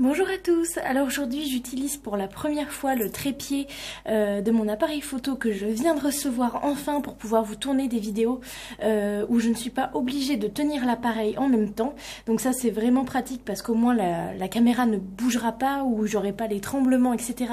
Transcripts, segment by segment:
Bonjour à tous, alors aujourd'hui j'utilise pour la première fois le trépied de mon appareil photo que je viens de recevoir enfin pour pouvoir vous tourner des vidéos où je ne suis pas obligée de tenir l'appareil en même temps. Donc ça c'est vraiment pratique parce qu'au moins la caméra ne bougera pas ou j'aurai pas les tremblements etc.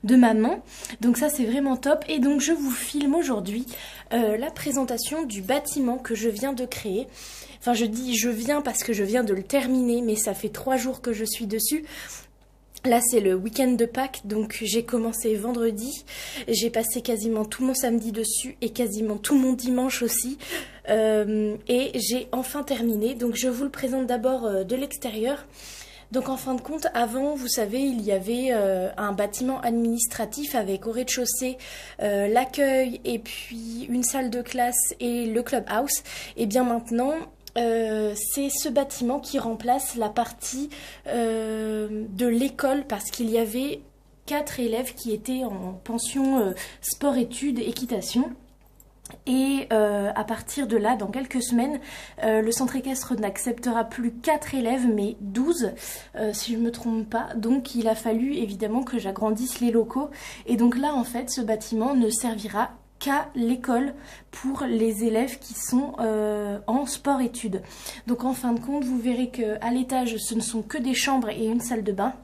de ma main. Donc ça c'est vraiment top et donc je vous filme aujourd'hui la présentation du bâtiment que je viens de créer. Enfin je dis je viens parce que je viens de le terminer mais ça fait 3 jours que je suis dessus. Là c'est le week-end de Pâques donc j'ai commencé vendredi, j'ai passé quasiment tout mon samedi dessus et quasiment tout mon dimanche aussi et j'ai enfin terminé. Donc je vous le présente d'abord de l'extérieur. Donc en fin de compte, avant, vous savez, il y avait un bâtiment administratif avec au rez-de-chaussée l'accueil et puis une salle de classe et le clubhouse. Et bien maintenant, c'est ce bâtiment qui remplace la partie de l'école parce qu'il y avait 4 élèves qui étaient en pension sport-études, équitation. Et à partir de là, dans quelques semaines, le centre équestre n'acceptera plus 4 élèves, mais 12, si je ne me trompe pas. Donc il a fallu évidemment que j'agrandisse les locaux. Et donc là, en fait, ce bâtiment ne servira qu'à l'école pour les élèves qui sont en sport-études. Donc en fin de compte, vous verrez qu'à l'étage, ce ne sont que des chambres et une salle de bain.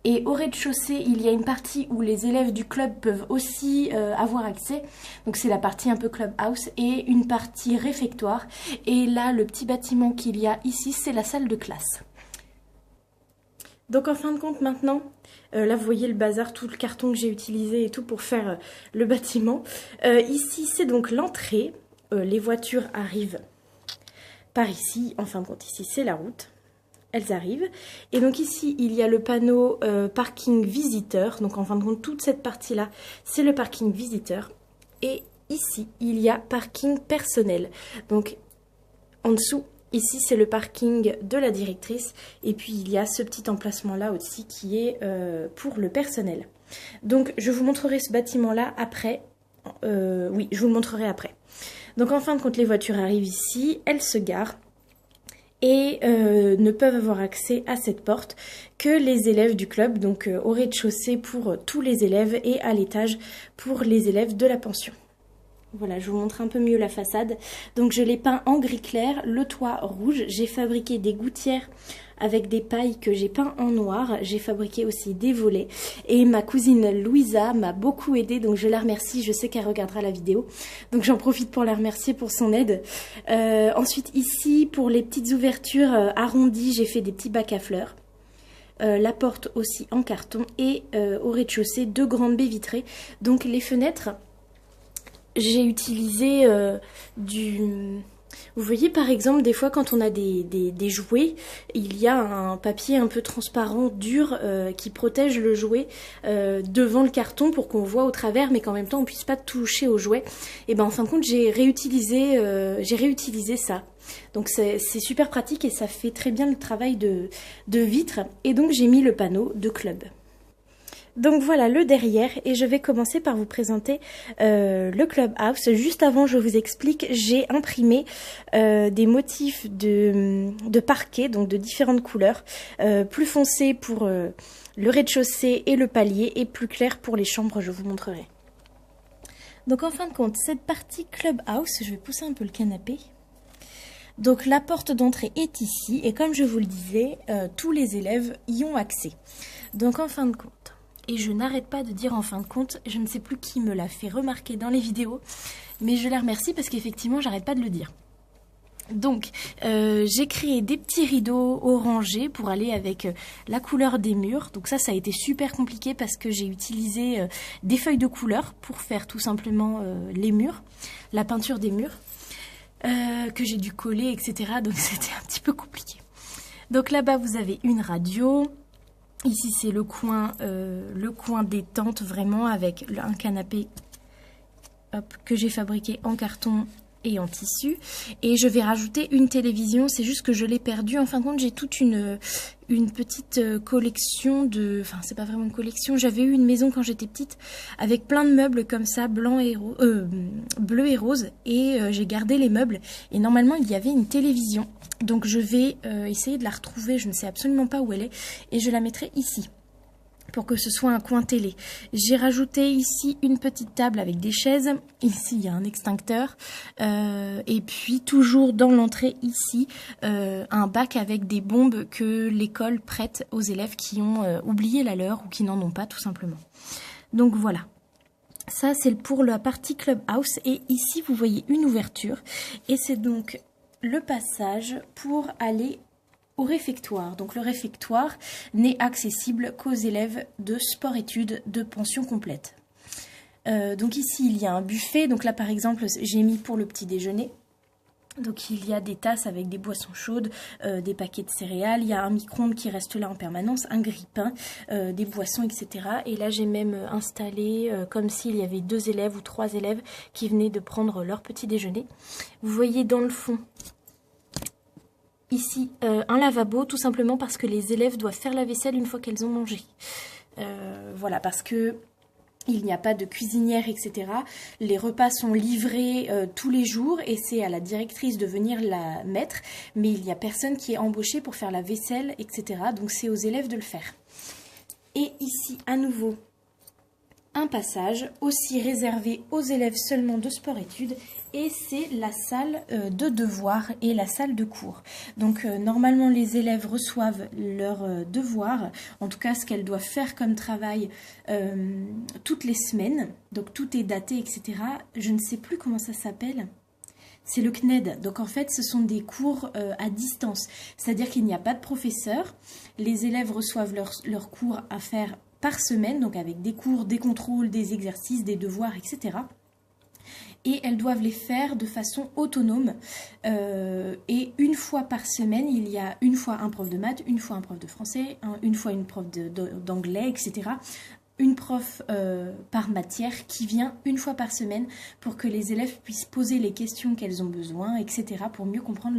Et au rez-de-chaussée, il y a une partie où les élèves du club peuvent aussi avoir accès. Donc c'est la partie un peu clubhouse et une partie réfectoire. Et là, le petit bâtiment qu'il y a ici, c'est la salle de classe. Donc en fin de compte maintenant, là vous voyez le bazar, tout le carton que j'ai utilisé et tout pour faire le bâtiment. Ici c'est donc l'entrée, les voitures arrivent par ici, en fin de compte ici c'est la route. Elles arrivent. Et donc ici, il y a le panneau parking visiteur. Donc en fin de compte, toute cette partie-là, c'est le parking visiteur. Et ici, il y a parking personnel. Donc en dessous, ici, c'est le parking de la directrice. Et puis, il y a ce petit emplacement-là aussi qui est pour le personnel. Donc, je vous montrerai ce bâtiment-là après. Oui, je vous le montrerai après. Donc en fin de compte, les voitures arrivent ici. Elles se garent. Et ne peuvent avoir accès à cette porte que les élèves du club, donc au rez-de-chaussée pour tous les élèves et à l'étage pour les élèves de la pension. Voilà, je vous montre un peu mieux la façade. Donc je l'ai peint en gris clair, le toit rouge. J'ai fabriqué des gouttières avec des pailles que j'ai peint en noir. J'ai fabriqué aussi des volets. Et ma cousine Louisa m'a beaucoup aidée, donc je la remercie. Je sais qu'elle regardera la vidéo. Donc j'en profite pour la remercier pour son aide. Ensuite ici, pour les petites ouvertures arrondies, j'ai fait des petits bacs à fleurs. La porte aussi en carton. Et au rez-de-chaussée, 2 grandes baies vitrées. Donc les fenêtres, j'ai utilisé Vous voyez par exemple des fois quand on a des jouets, il y a un papier un peu transparent, dur, qui protège le jouet devant le carton pour qu'on voit au travers mais qu'en même temps on puisse pas toucher au jouet. Et ben en fin de compte j'ai réutilisé ça. Donc c'est super pratique et ça fait très bien le travail de vitre. Et donc j'ai mis le panneau de club. Donc voilà le derrière et je vais commencer par vous présenter le clubhouse. Juste avant je vous explique, j'ai imprimé des motifs de parquet, donc de différentes couleurs, plus foncé pour le rez-de-chaussée et le palier et plus clair pour les chambres, je vous montrerai. Donc en fin de compte, cette partie clubhouse, je vais pousser un peu le canapé. Donc la porte d'entrée est ici et comme je vous le disais, tous les élèves y ont accès. Donc en fin de compte, et je n'arrête pas de dire en fin de compte, je ne sais plus qui me l'a fait remarquer dans les vidéos, mais je la remercie parce qu'effectivement, j'arrête pas de le dire. Donc, j'ai créé des petits rideaux orangés pour aller avec la couleur des murs. Donc ça a été super compliqué parce que j'ai utilisé des feuilles de couleur pour faire tout simplement les murs, la peinture des murs, que j'ai dû coller, etc. Donc c'était un petit peu compliqué. Donc là-bas, vous avez une radio. Ici, c'est le coin détente, vraiment, avec un canapé que j'ai fabriqué en carton et en tissu. Et je vais rajouter une télévision, c'est juste que je l'ai perdue. En fin de compte, j'ai toute une petite collection de... Enfin, c'est pas vraiment une collection. J'avais eu une maison quand j'étais petite avec plein de meubles comme ça, bleu et rose. Et j'ai gardé les meubles. Et normalement, il y avait une télévision. Donc, je vais essayer de la retrouver. Je ne sais absolument pas où elle est. Et je la mettrai ici, pour que ce soit un coin télé. J'ai rajouté ici une petite table avec des chaises. Ici, il y a un extincteur. Et puis, toujours dans l'entrée, ici, un bac avec des bombes que l'école prête aux élèves qui ont oublié la leur ou qui n'en ont pas, tout simplement. Donc, voilà. Ça, c'est pour la partie Clubhouse. Et ici, vous voyez une ouverture. Et c'est donc le passage pour aller au réfectoire. Donc le réfectoire n'est accessible qu'aux élèves de sport-études de pension complète. Donc ici il y a un buffet. Donc là par exemple j'ai mis pour le petit déjeuner. Donc il y a des tasses avec des boissons chaudes, des paquets de céréales, il y a un micro-ondes qui reste là en permanence, un grille-pain, des boissons, etc. Et là j'ai même installé comme s'il y avait 2 élèves ou 3 élèves qui venaient de prendre leur petit déjeuner. Vous voyez dans le fond ici, un lavabo, tout simplement parce que les élèves doivent faire la vaisselle une fois qu'elles ont mangé. Voilà, parce que il n'y a pas de cuisinière, etc. Les repas sont livrés tous les jours et c'est à la directrice de venir la mettre, mais il n'y a personne qui est embauché pour faire la vaisselle, etc. Donc c'est aux élèves de le faire. Et ici, à nouveau, un passage aussi réservé aux élèves seulement de sport-études et c'est la salle de devoirs et la salle de cours. Donc normalement les élèves reçoivent leurs devoirs, en tout cas ce qu'elles doivent faire comme travail toutes les semaines, donc tout est daté, etc. Je ne sais plus comment ça s'appelle. C'est le CNED, donc en fait ce sont des cours à distance, c'est-à-dire qu'il n'y a pas de professeur, les élèves reçoivent leurs cours à faire par semaine, donc avec des cours, des contrôles, des exercices, des devoirs, etc. Et elles doivent les faire de façon autonome. Et une fois par semaine, il y a une fois un prof de maths, une fois un prof de français, une fois une prof d'anglais, etc. Une prof par matière qui vient une fois par semaine pour que les élèves puissent poser les questions qu'elles ont besoin, etc. pour mieux comprendre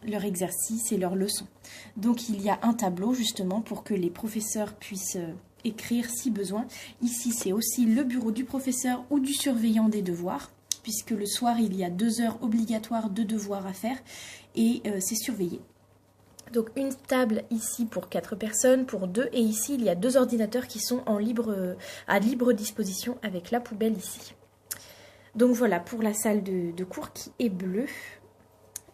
leur exercice et leurs leçons. Donc il y a un tableau justement pour que les professeurs puissent écrire si besoin. Ici c'est aussi le bureau du professeur ou du surveillant des devoirs, puisque le soir il y a 2 heures obligatoires de devoirs à faire et c'est surveillé. Donc une table ici pour 4 personnes, pour 2, et ici il y a 2 ordinateurs qui sont à libre disposition avec la poubelle ici. Donc voilà pour la salle de cours qui est bleue,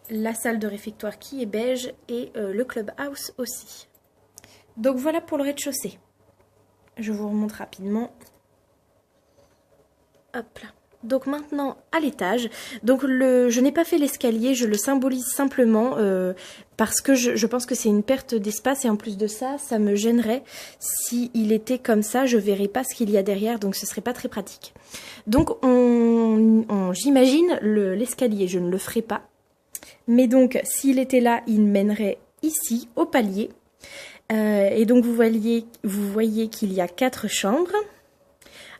la salle de réfectoire qui est beige et le clubhouse aussi. Donc voilà pour le rez-de-chaussée. Je vous remonte rapidement. Hop là. Donc maintenant à l'étage, donc je n'ai pas fait l'escalier, je le symbolise simplement parce que je pense que c'est une perte d'espace et en plus de ça, ça me gênerait s'il était comme ça, je verrais pas ce qu'il y a derrière, donc ce serait pas très pratique. Donc j'imagine l'escalier, je ne le ferai pas, mais donc s'il était là, il mènerait ici au palier et donc vous voyez qu'il y a 4 chambres.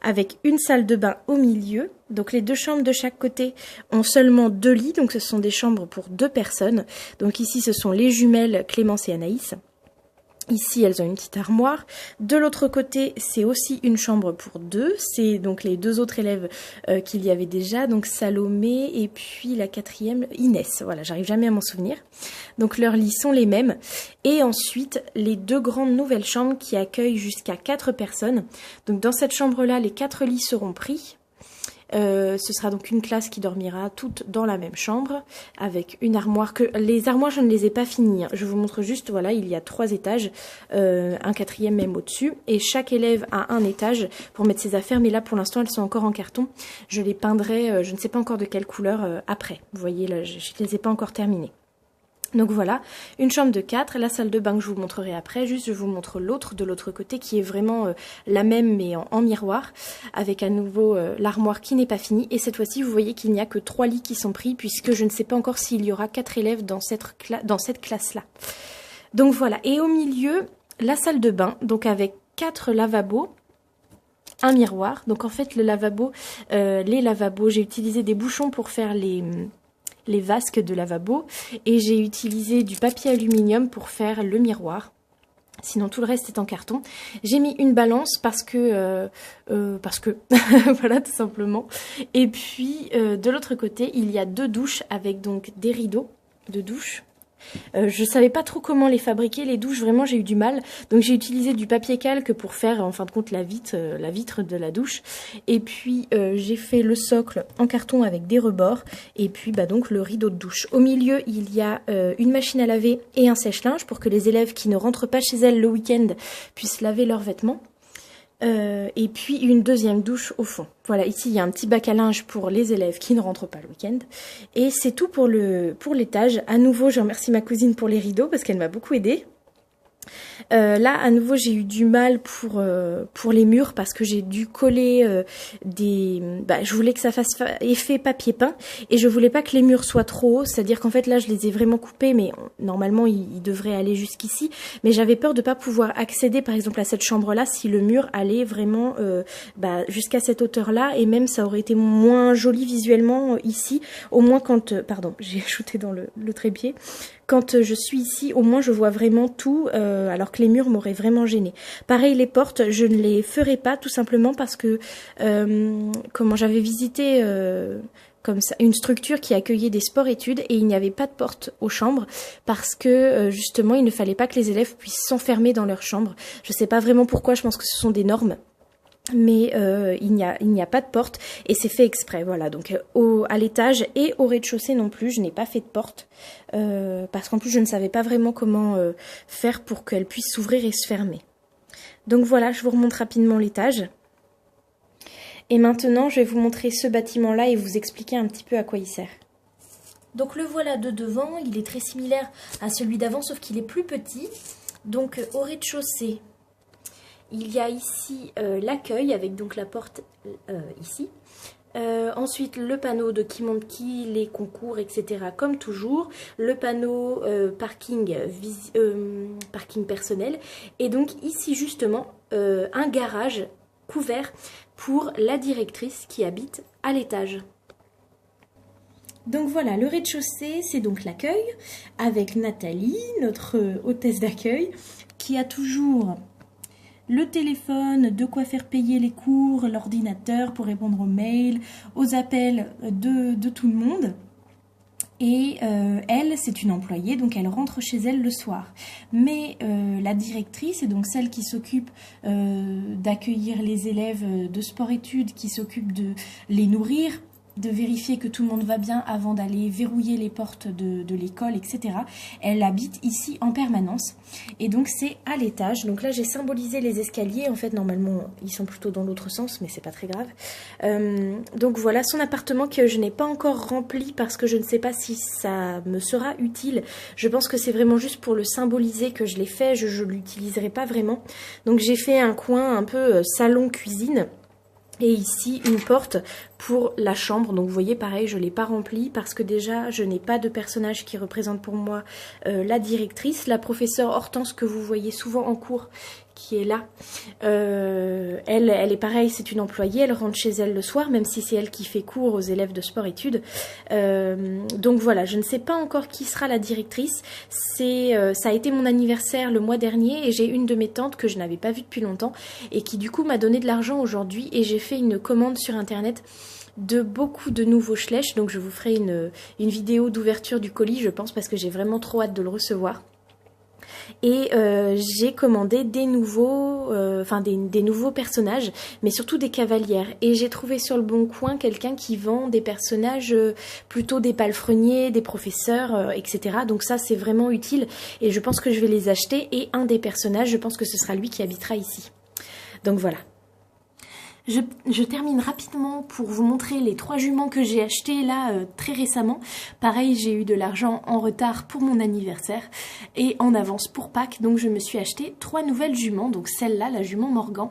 Avec une salle de bain au milieu. Donc les 2 chambres de chaque côté ont seulement 2 lits, donc ce sont des chambres pour 2 personnes. Donc ici ce sont les jumelles Clémence et Anaïs. Ici elles ont une petite armoire. De l'autre côté c'est aussi une chambre pour 2. C'est donc les 2 autres élèves qu'il y avait déjà. Donc Salomé et puis la 4e Inès. Voilà, j'arrive jamais à m'en souvenir. Donc leurs lits sont les mêmes. Et ensuite les 2 grandes nouvelles chambres qui accueillent jusqu'à 4 personnes. Donc dans cette chambre-là, les 4 lits seront pris. Ce sera donc une classe qui dormira toutes dans la même chambre avec une armoire. Les armoires, je ne les ai pas finies. Je vous montre juste, voilà, il y a 3 étages, un 4e même au-dessus. Et chaque élève a un étage pour mettre ses affaires. Mais là, pour l'instant, elles sont encore en carton. Je les peindrai, je ne sais pas encore de quelle couleur après. Vous voyez, là, je ne les ai pas encore terminées. Donc voilà, une chambre de 4, la salle de bain que je vous montrerai après, juste je vous montre l'autre de l'autre côté qui est vraiment la même mais en miroir, avec à nouveau l'armoire qui n'est pas finie. Et cette fois-ci, vous voyez qu'il n'y a que 3 lits qui sont pris puisque je ne sais pas encore s'il y aura 4 élèves dans cette classe-là. Donc voilà, et au milieu, la salle de bain, donc avec 4 lavabos. un miroir. Donc en fait le lavabo, les lavabos, j'ai utilisé des bouchons pour faire les vasques de lavabo et j'ai utilisé du papier aluminium pour faire le miroir. Sinon tout le reste est en carton. J'ai mis une balance parce que voilà, tout simplement. Et puis de l'autre côté il y a 2 douches avec donc des rideaux de douche. Je savais pas trop comment les fabriquer, les douches, vraiment j'ai eu du mal. Donc j'ai utilisé du papier calque pour faire en fin de compte la vitre de la douche. Et puis j'ai fait le socle en carton avec des rebords. Et puis donc le rideau de douche. Au milieu il y a une machine à laver et un sèche-linge pour que les élèves qui ne rentrent pas chez elles le week-end puissent laver leurs vêtements. Et puis une deuxième douche au fond. Voilà, ici il y a un petit bac à linge pour les élèves qui ne rentrent pas le week-end. Et c'est tout pour l'étage. À nouveau, je remercie ma cousine pour les rideaux parce qu'elle m'a beaucoup aidée. Là, à nouveau, j'ai eu du mal pour les murs parce que j'ai dû coller je voulais que ça fasse effet papier peint et je voulais pas que les murs soient trop hauts. C'est-à-dire qu'en fait, là, je les ai vraiment coupés, mais normalement, ils devraient aller jusqu'ici. Mais j'avais peur de pas pouvoir accéder, par exemple, à cette chambre-là si le mur allait vraiment jusqu'à cette hauteur-là. Et même, ça aurait été moins joli visuellement ici. Au moins quand... pardon, j'ai shooté dans le trépied. Quand je suis ici, au moins je vois vraiment tout, alors que les murs m'auraient vraiment gênée. Pareil, les portes, je ne les ferai pas tout simplement parce que j'avais visité comme ça une structure qui accueillait des sports-études et il n'y avait pas de porte aux chambres parce que justement il ne fallait pas que les élèves puissent s'enfermer dans leur chambre. Je ne sais pas vraiment pourquoi, je pense que ce sont des normes. Mais il n'y a pas de porte et c'est fait exprès, voilà. Donc à l'étage et au rez-de-chaussée non plus, je n'ai pas fait de porte parce qu'en plus je ne savais pas vraiment comment faire pour qu'elle puisse s'ouvrir et se fermer. Donc voilà, je vous remonte rapidement l'étage. Et maintenant, je vais vous montrer ce bâtiment-là et vous expliquer un petit peu à quoi il sert. Donc le voilà de devant, il est très similaire à celui d'avant sauf qu'il est plus petit. Donc au rez-de-chaussée, il y a ici l'accueil avec donc la porte ici. Ensuite le panneau qui montre qui, les concours, etc. comme toujours. Le panneau parking personnel. Et donc ici justement un garage couvert pour la directrice qui habite à l'étage. Donc voilà, le rez-de-chaussée, c'est donc l'accueil avec Nathalie, notre hôtesse d'accueil, qui a toujours le téléphone, de quoi faire payer les cours, l'ordinateur pour répondre aux mails, aux appels de tout le monde. Et elle, c'est une employée, donc elle rentre chez elle le soir. Mais la directrice, et donc celle qui s'occupe d'accueillir les élèves de sport-études, qui s'occupe de les nourrir, de vérifier que tout le monde va bien avant d'aller verrouiller les portes de l'école, etc. Elle habite ici en permanence et donc c'est à l'étage. Donc là j'ai symbolisé les escaliers, en fait normalement ils sont plutôt dans l'autre sens mais c'est pas très grave. Donc voilà son appartement que je n'ai pas encore rempli parce que je ne sais pas si ça me sera utile. Je pense que c'est vraiment juste pour le symboliser que je l'ai fait, je l'utiliserai pas vraiment. Donc j'ai fait un coin un peu salon-cuisine. Et ici, une porte pour la chambre. Donc vous voyez, pareil, je ne l'ai pas remplie parce que déjà, je n'ai pas de personnage qui représente pour moi la directrice. La professeure Hortense que vous voyez souvent en cours, qui est là, elle est pareille, c'est une employée. Elle rentre chez elle le soir, même si c'est elle qui fait cours aux élèves de sport-études. Donc voilà, je ne sais pas encore qui sera la directrice. Ça a été mon anniversaire le mois dernier et j'ai une de mes tantes que je n'avais pas vue depuis longtemps et qui du coup m'a donné de l'argent aujourd'hui et j'ai fait une commande sur internet de beaucoup de nouveaux schlecht. Donc je vous ferai une vidéo d'ouverture du colis, je pense, parce que j'ai vraiment trop hâte de le recevoir. Et j'ai commandé des nouveaux personnages, mais surtout des cavalières. Et j'ai trouvé sur le Bon Coin quelqu'un qui vend des personnages, plutôt des palefreniers, des professeurs, etc. Donc ça c'est vraiment utile et je pense que je vais les acheter. Et un des personnages, je pense que ce sera lui qui habitera ici. Donc voilà. Je termine rapidement pour vous montrer les 3 juments que j'ai achetés là très récemment. Pareil, j'ai eu de l'argent en retard pour mon anniversaire et en avance pour Pâques. Donc je me suis acheté 3 nouvelles juments. Donc celle-là, la jument Morgan.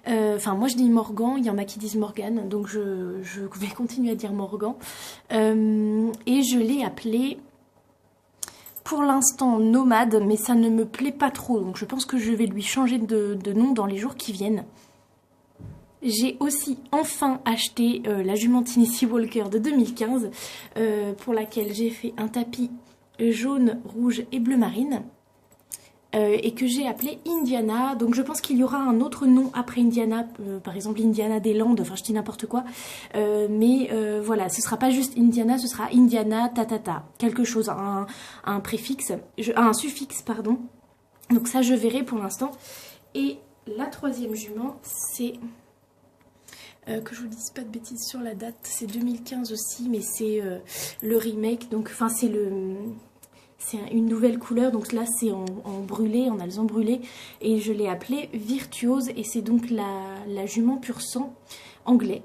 Enfin moi je dis Morgan, il y en a qui disent Morgane. Donc je vais continuer à dire Morgan. Et je l'ai appelée pour l'instant Nomade, mais ça ne me plaît pas trop. Donc je pense que je vais lui changer de nom dans les jours qui viennent. j'ai aussi enfin acheté la jument Tennessee Walker de 2015 pour laquelle j'ai fait un tapis jaune, rouge et bleu marine. Et que j'ai appelé Indiana. Donc je pense qu'il y aura un autre nom après Indiana, par exemple Indiana des Landes, enfin je dis n'importe quoi. Mais voilà, ce sera pas juste Indiana, ce sera Indiana tatata, quelque chose, un préfixe, un suffixe, pardon. Donc ça je verrai pour l'instant. Et la troisième jument, c'est... que je vous dise pas de bêtises sur la date, c'est 2015 aussi, mais c'est le remake, donc enfin c'est une nouvelle couleur, donc là c'est en brûlé, en alezan brûlé, et je l'ai appelée Virtuose, et c'est donc la jument pur sang anglais,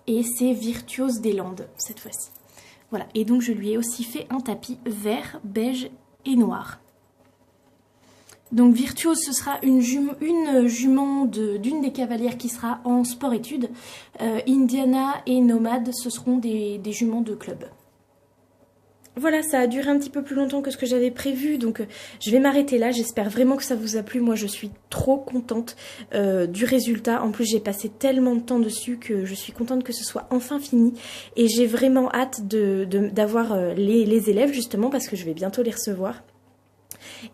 et c'est Virtuose des Landes cette fois-ci. Voilà, et donc je lui ai aussi fait un tapis vert, beige et noir. Donc Virtuose, ce sera une jument d'une des cavalières qui sera en sport-études. Indiana et Nomade, ce seront des juments de club. Voilà, ça a duré un petit peu plus longtemps que ce que j'avais prévu, donc je vais m'arrêter là. J'espère vraiment que ça vous a plu. Moi, je suis trop contente du résultat. En plus, j'ai passé tellement de temps dessus que je suis contente que ce soit enfin fini. Et j'ai vraiment hâte d'avoir les élèves, justement, parce que je vais bientôt les recevoir.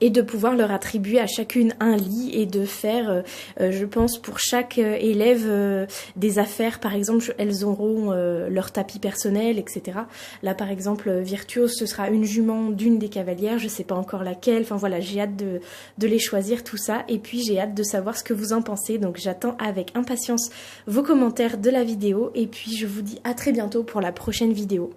Et de pouvoir leur attribuer à chacune un lit et de faire, je pense, pour chaque élève des affaires. Par exemple, elles auront leur tapis personnel, etc. Là, par exemple, Virtuose, ce sera une jument d'une des cavalières, je sais pas encore laquelle. Enfin voilà, j'ai hâte de les choisir, tout ça. Et puis, j'ai hâte de savoir ce que vous en pensez. Donc, j'attends avec impatience vos commentaires de la vidéo. Et puis, je vous dis à très bientôt pour la prochaine vidéo.